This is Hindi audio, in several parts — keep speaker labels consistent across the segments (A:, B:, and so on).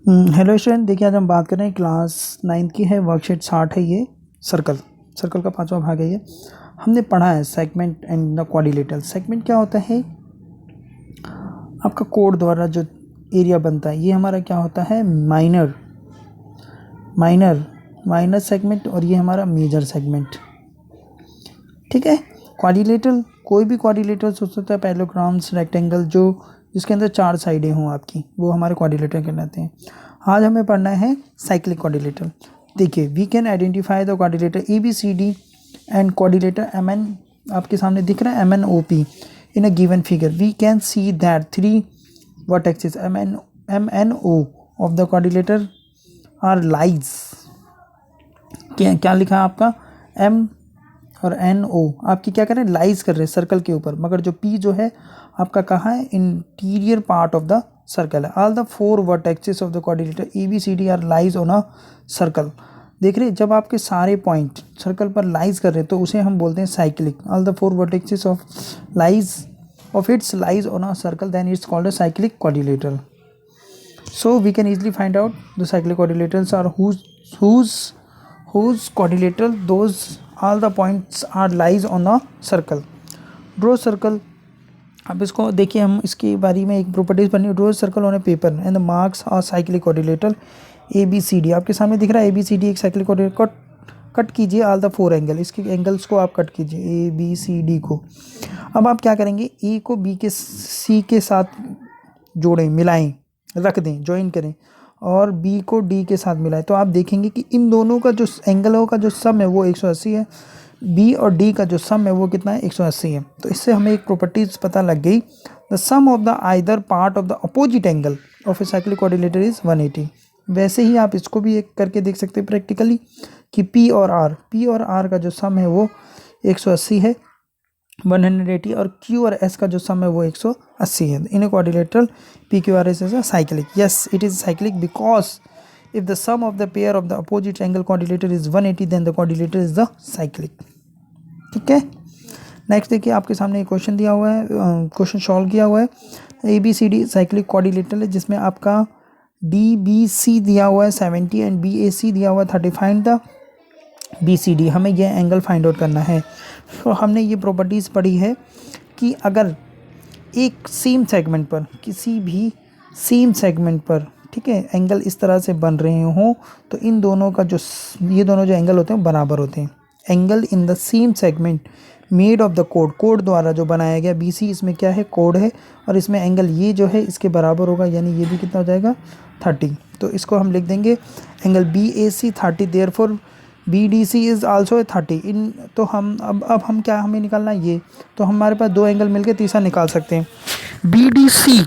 A: हेलो स्टूडेंट, देखिए आज हम बात कर रहे हैं क्लास 9 की है। वर्कशीट 60 है। ये सर्कल सर्कल का 5वां भाग है। ये हमने पढ़ा है segment and the quadrilateral. Segment क्या होता है? आपका कोड द्वारा जो एरिया बनता है, ये हमारा क्या होता है? माइनर माइनर माइनर सेगमेंट, और ये हमारा मेजर सेगमेंट। ठीक है। क्वाड्रिलेटरल, कोई भी क्वाड्रिलेटरल हो सकता है, पैरेललोग्राम्स, रेक्टेंगल, जो जिसके अंदर 4 साइडें हों आपकी, वो हमारे क्वाड्रिलेटरल कहलाते हैं। आज हमें पढ़ना है साइक्लिक क्वाड्रिलेटरल। देखिए, we can identify the quadrilateral A B C D and quadrilateral M N. आपके सामने दिख रहा है M N O P in a given figure. We can see that 3 vertices M N O of the quadrilateral are lies. क्या लिखा है आपका? एम और एन ओ आपकी क्या कर रहे हैं? लाइज कर रहे हैं सर्कल के ऊपर, मगर जो पी जो है आपका कहाँ है? Interior part of the circle है। All the 4 vertexes of the quadrilateral A B C D are lies on a circle. देख रहे हैं, जब आपके सारे पॉइंट सर्कल पर लाइज कर रहे हैं तो उसे हम बोलते हैं cyclic. All the 4 vertexes of its lies on a circle, then it's called a cyclic quadrilateral. So we can easily find out the cyclic quadrilaterals are whose quadrilateral those all the points are lies on a circle. Draw circle. अब इसको देखिए, हम इसके बारे में एक प्रॉपर्टीज पढ़नी है। Draw circle on a paper and the marks are cyclic quadrilateral A B C D. आपके सामने दिख रहा है ए बी सी डी एक साइक्लिक क्वाड्रिलेटर। कट कीजिए ऑल द 4 एंगल, इसके एंगल्स को आप कट कीजिए ए बी सी डी को। अब आप क्या करेंगे? ए को बी के सी के साथ जोड़ें, मिलाएं, रख दें, ज्वाइन करें, और बी को डी के साथ मिलाएं। तो आप देखेंगे कि इन दोनों का जो एंगलों का जो सम है वो 180 है। बी और डी का जो सम है वो कितना है? 180 है। तो इससे हमें एक प्रॉपर्टीज पता लग गई। The sum of the either part of the opposite angle of a cyclic quadrilateral is 180। वैसे ही आप इसको भी एक करके देख सकते हैं प्रैक्टिकली कि पी और आर का जो सम है वो 180 है, 180, और Q और S का जो सम है वो 180 है। In a quadrilateral P Q R S is a cyclic. Yes, it is cyclic because if the sum of the pair of the opposite angle quadrilateral is 180 then the quadrilateral is the cyclic. ठीक है। नेक्स्ट देखिए, आपके सामने एक क्वेश्चन दिया हुआ है, क्वेश्चन सॉल्व किया हुआ है। A B C D cyclic quadrilateral है, जिसमें आपका डी बी सी दिया हुआ है 70 एंड बी ए सी दिया हुआ है 30। Find the B C D. हमें यह एंगल फाइंड आउट करना है। तो हमने ये प्रॉपर्टीज़ पढ़ी है कि अगर एक सेम सेगमेंट पर, किसी भी सेम सेगमेंट पर, ठीक है, एंगल इस तरह से बन रहे हों तो इन दोनों का जो ये दोनों जो एंगल होते हैं बराबर होते हैं। Angle in the same segment made of the code द्वारा जो बनाया गया बी सी, इसमें क्या है? कोड है, और इसमें एंगल ये जो है इसके बराबर होगा, यानी ये भी कितना हो जाएगा? 30। तो इसको हम लिख देंगे angle B A C 30, therefore B D C is also 30। इन तो हम अब हम क्या, हमें निकालना है ये, तो हमारे पास 2 एंगल मिलके तीसरा निकाल सकते हैं। बी डी सी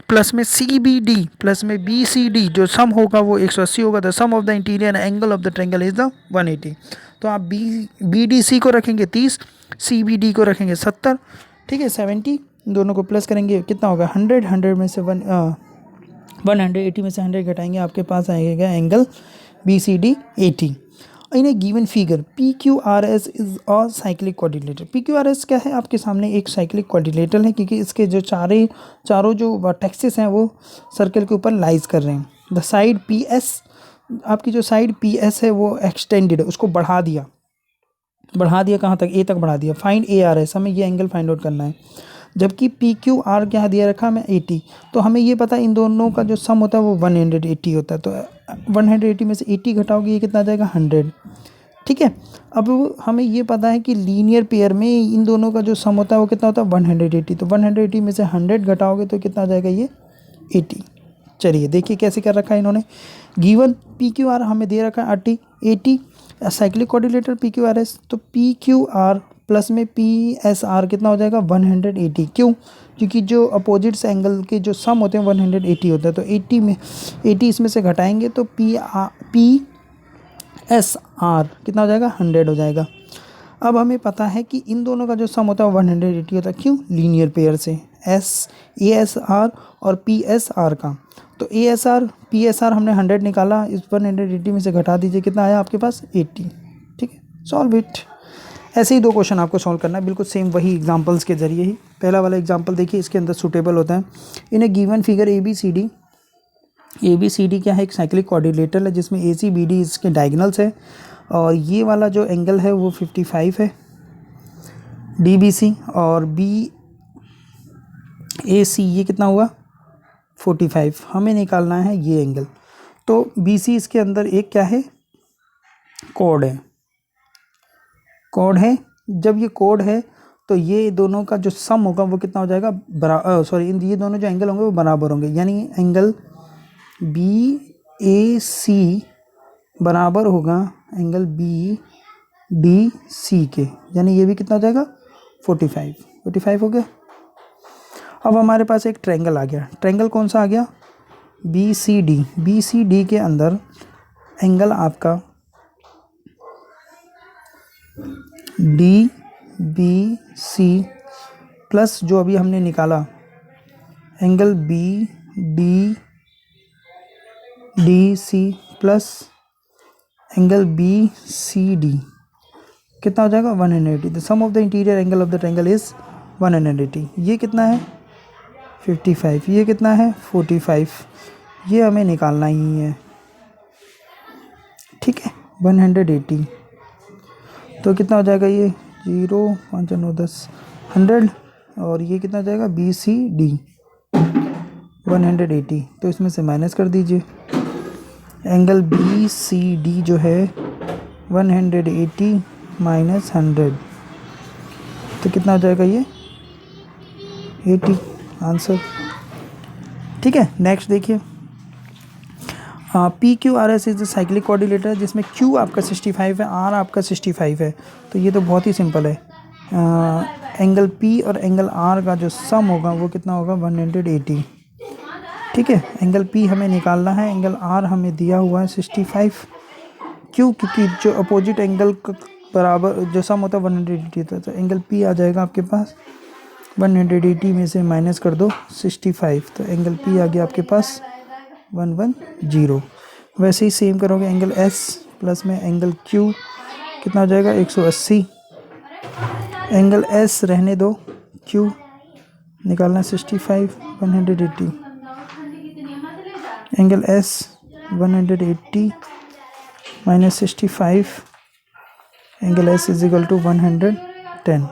A: प्लस में सी बी डी प्लस में बी सी डी, जो सम होगा वो 180 होगा। The sum of the interior angle of the triangle is the 180। तो आप बी डी सी को रखेंगे 30, सी बी डी को रखेंगे 70, ठीक है, 70। दोनों को प्लस करेंगे, कितना होगा? 100। 100 में से 180 में से 100 घटाएंगे, आपके पास आएगा angle B C D 80। In a given figure P Q R S is a cyclic quadrilateral. P Q R S क्या है? आपके सामने एक साइक्लिक क्वाड्रिलेटर है, क्योंकि इसके जो चारों जो वर्टेक्सेस हैं वो सर्कल के ऊपर लाइज कर रहे हैं। द साइड पी एस, आपकी जो साइड पी एस है वो एक्सटेंडेड है, उसको बढ़ा दिया कहाँ तक? ए तक बढ़ा दिया। फाइंड ए आर एस, हमें ये एंगल फाइंड आउट करना है। जबकि पी क्यू आर क्या दिया रखा हमें? 80। तो हमें ये पता है इन दोनों का जो सम होता है वो 180 होता है। तो 180 में से 80 घटाओगे, ये कितना आ जाएगा? 100। ठीक है। अब हमें ये पता है कि लीनियर पेयर में इन दोनों का जो सम होता है वो कितना होता है? 180। तो 180 में से 100 घटाओगे तो कितना आ जाएगा? ये 80। चलिए देखिए कैसे कर रखा है इन्होंने। गिवन पी क्यू आर हमें दे रखा है 80 cyclic quadrilateral P Q R S. तो पी क्यू आर प्लस में पी एस आर कितना हो जाएगा? 180। क्यों? क्योंकि जो अपोजिट्स एंगल के जो सम होते हैं 180 होता है। तो 80 इसमें से घटाएंगे तो पी एस आर कितना हो जाएगा? 100 हो जाएगा। अब हमें पता है कि इन दोनों का जो सम होता है 180 होता है। क्यों? लीनियर पेयर से ए एस आर और पी एस आर का। तो A S R P S R हमने 100 निकाला, इस 180 में से घटा दीजिए, कितना आया आपके पास? 80। ठीक है, सॉल्व इट। ऐसे ही 2 क्वेश्चन आपको सॉल्व करना है, बिल्कुल सेम वही एग्जांपल्स के जरिए ही। पहला वाला एग्जांपल देखिए, इसके अंदर सूटेबल होता है। In a given figure A B C D A B C D क्या है, एक साइक्लिक कोऑर्डिनेटर है जिसमें ए सी बी डी इसके डायगोनल्स है, और ये वाला जो एंगल है वो 55 है डी बी सी, और बी ए सी ये कितना हुआ 45। हमें निकालना है ये एंगल। तो बी सी इसके अंदर एक क्या है, कोड है, कोड है। जब ये कोड है तो ये दोनों का जो सम होगा वो कितना हो जाएगा, सॉरी ये दोनों जो एंगल होंगे वो बराबर होंगे, यानी एंगल बी ए सी बराबर होगा एंगल बी डी सी के, यानी ये भी कितना हो जाएगा 45 हो गया। अब हमारे पास एक ट्रायंगल आ गया। ट्रायंगल कौन सा आ गया, बी सी डी के अंदर एंगल आपका डी बी सी प्लस जो अभी हमने निकाला angle B D C plus angle B C D कितना हो जाएगा 180। The sum of the interior angle of the triangle is 180। ये कितना है 55, ये कितना है 45, ये हमें निकालना ही है, ठीक है 180। तो कितना हो जाएगा ये 0 5 9 10 100, और ये कितना हो जाएगा बी सी डी 180। तो इसमें से माइनस कर दीजिए, एंगल बी सी डी जो है 180 माइनस 100, तो कितना हो जाएगा ये 80 आंसर, ठीक है। नेक्स्ट देखिए, P Q R S is the cyclic coordinator जिसमें क्यू आपका 65 है, आर आपका 65 है। तो ये तो बहुत ही सिंपल है, एंगल पी और एंगल आर का जो सम होगा वो कितना होगा 180, ठीक है। एंगल पी हमें निकालना है, एंगल आर हमें दिया हुआ है 65, क्यों, क्योंकि जो अपोजिट एंगल बराबर जो सम होता है 180 था, तो एंगल पी आ जाएगा आपके पास 180 में से माइनस कर दो 65, तो एंगल पी आ गया आपके पास 110। वैसे ही सेम करोगे एंगल एस प्लस में एंगल क्यू कितना हो जाएगा 180, एंगल एस रहने दो, क्यू निकालना 65 180, angle S 180 minus 65, angle S is equal to 110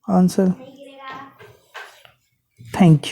A: answer. Thank you.